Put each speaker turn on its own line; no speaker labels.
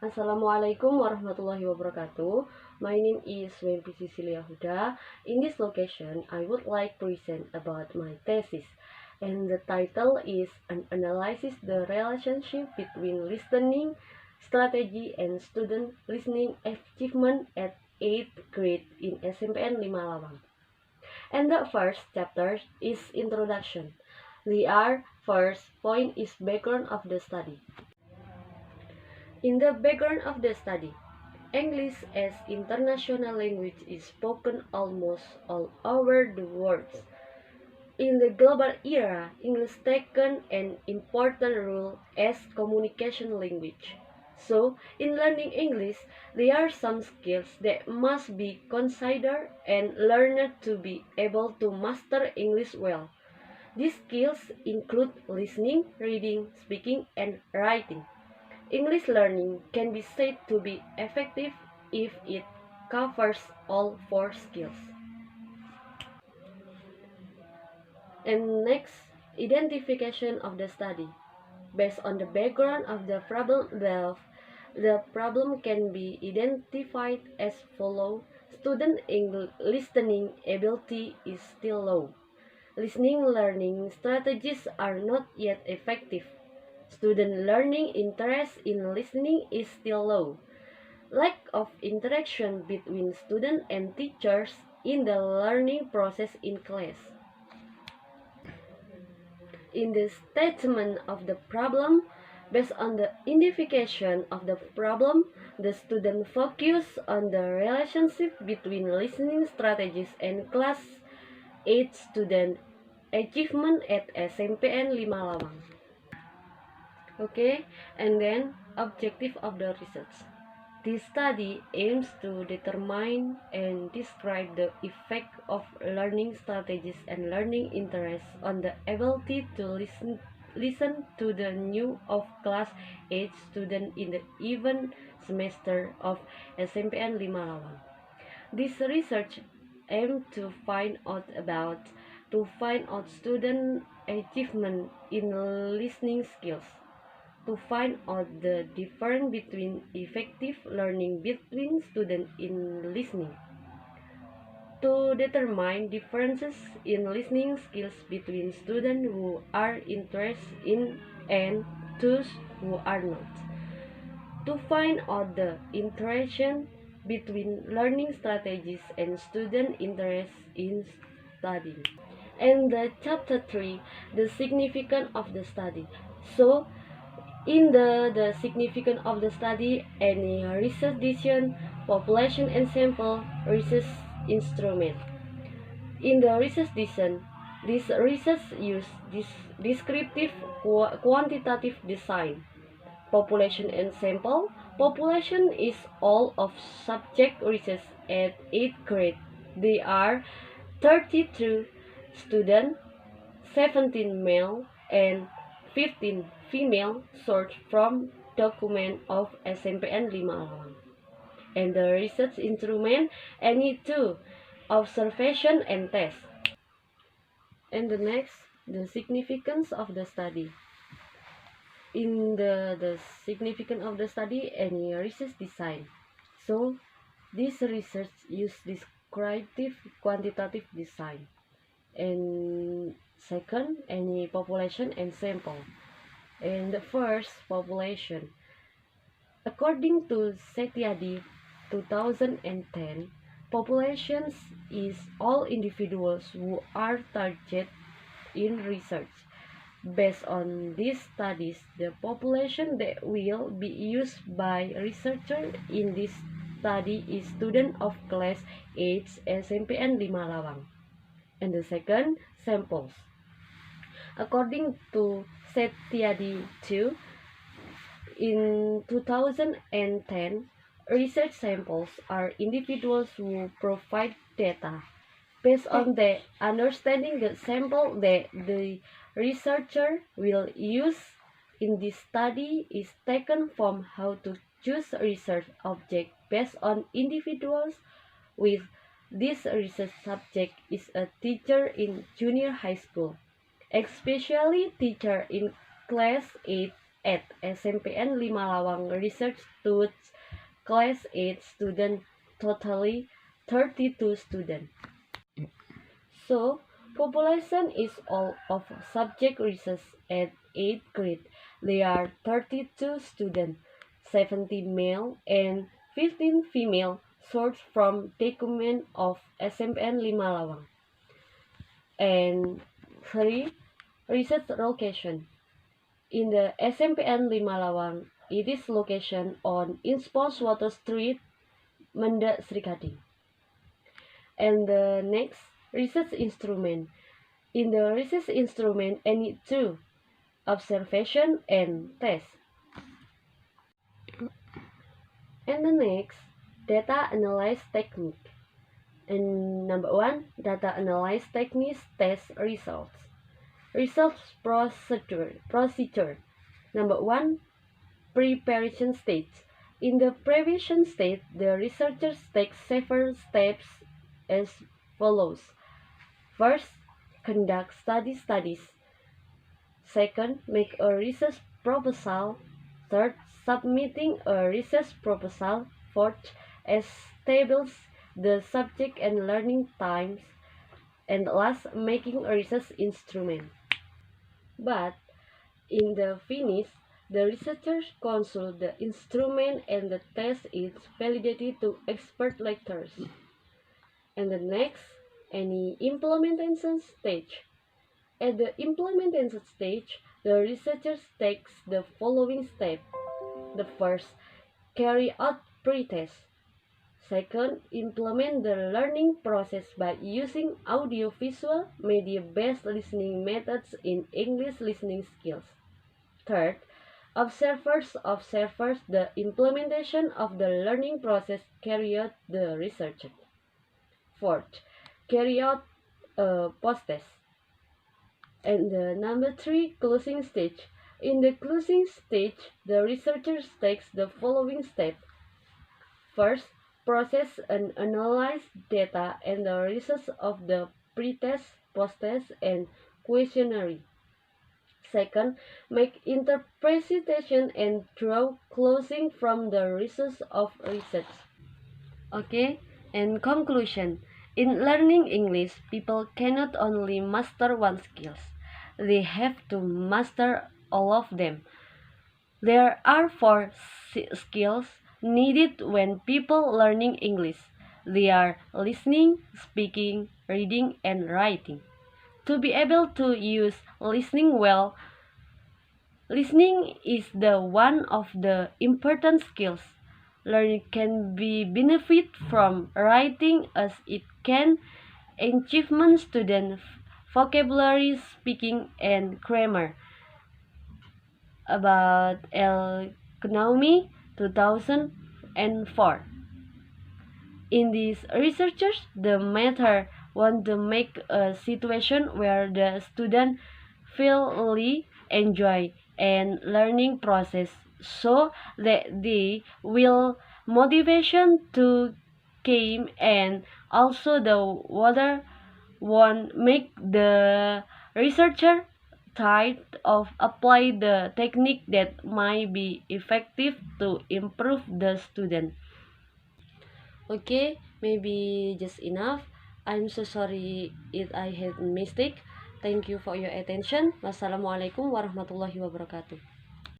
Assalamualaikum warahmatullahi wabarakatuh. My name is Wendy Cecilia Huda. In this location, I would like to present about my thesis, and the title is an analysis the relationship between listening strategy and student listening achievement at 8th grade in SMPN 5 Lawang. And the first chapter is introduction. The first point is background of the study. In the background of the study, English as international language is spoken almost all over the world. In the global era, English taken an important role as communication language. So, in learning English, there are some skills that must be considered and learned to be able to master English well. These skills include listening, reading, speaking, and writing. English learning can be said to be effective if it covers all four skills. And next, identification of the study. Based on the background of the problem can be identified as follows. Student listening ability is still low. Listening learning strategies are not yet effective. Student learning interest in listening is still low. Lack of interaction between students and teachers in the learning process in class. In the statement of the problem, based on the identification of the problem, the student focus on the relationship between listening strategies and class 8 student achievement at SMPN 5 Lawang. Okay, and then objective of the research. This study aims to determine and describe the effect of learning strategies and learning interests on the ability to listen to the new of class 8 student in the even semester of SMPN 5 Lawang. This research aims to find out student achievement in listening skills, to find out the difference between effective learning between students in listening, to determine differences in listening skills between students who are interested in and those who are not, to find out the interaction between learning strategies and student interest in studying. And the chapter 3, the significance of the study. So in the significance of the study, any research decision, population and sample, research instrument. In the research decision, this research use this descriptive quantitative design. Population and sample. Population is all of subject research at 8th grade. They are 32 students, 17 male and 15 female, sourced from document of SMPN 5 Lawang. And the research instrument, any two, observation and test. And the next, the significance of the study. In the significance of the study, any research design. So this research use descriptive quantitative design. And second, any population and sample. And the first, population. According to Setiadi 2010, populations is all individuals who are targeted in research. Based on these studies, the population that will be used by researchers in this study is student of class 8 SMPN 5 Lawang. And the second, samples. According to Setiadi 2, in 2010, research samples are individuals who provide data. Based on the understanding the sample that the researcher will use in this study is taken from how to choose research object based on individuals with this research subject is a teacher in junior high school, especially teacher in class 8 at SMPN 5 Lawang Research to class 8 student, totally 32 students. So, population is all of subject research at 8th grade. There are 32 students, 70 male and 15 female, sourced from document of SMPN 5 Lawang. And 3. Research location. In the SMPN 5 Lawang, it is location on Inspos Water Street, Menda Srikading. And the next, research instrument. In the research instrument, any two, observation and test. And the next, data analysis technique. And number 1, data analysis techniques test results. Results procedure. Number 1, preparation stage. In the preparation stage, the researchers take several steps as follows. First, conduct studies. Second, make a research proposal. Third, submitting a research proposal. Fourth, establish the subject and learning times. And last, making a research instrument. But in the finish, the researchers consult the instrument and the test is validated to expert lectures. And the next, any implementation stage. At the implementation stage, the researchers takes the following steps. The first, carry out pre-test. Second, implement the learning process by using audio-visual media-based listening methods in English listening skills. Third, observers the implementation of the learning process carry out the research. Fourth, carry out a post-test. And the number 3, closing stage. In the closing stage, the researchers takes the following steps. First, process and analyze data and the results of the pre-test, post-test, and questionnaire. Second, make interpretation and draw closing from the results of research. Okay, and conclusion. In learning English, people cannot only master one skill. They have to master all of them. There are 4 skills needed when people learning English. They are listening, speaking, reading, and writing. To be able to use listening well, listening is the one of the important skills. Learning can be benefit from writing as it can achievement student vocabulary, speaking, and grammar. About economy 2004. In these researchers, the method want to make a situation where the student fully enjoy and learning process so that they will motivation to came and also the water won't make the researcher tired of apply the technique that might be effective to improve the student. Okay, maybe just enough. I'm so sorry if I had mistake. Thank you for your attention. Wassalamualaikum warahmatullahi wabarakatuh.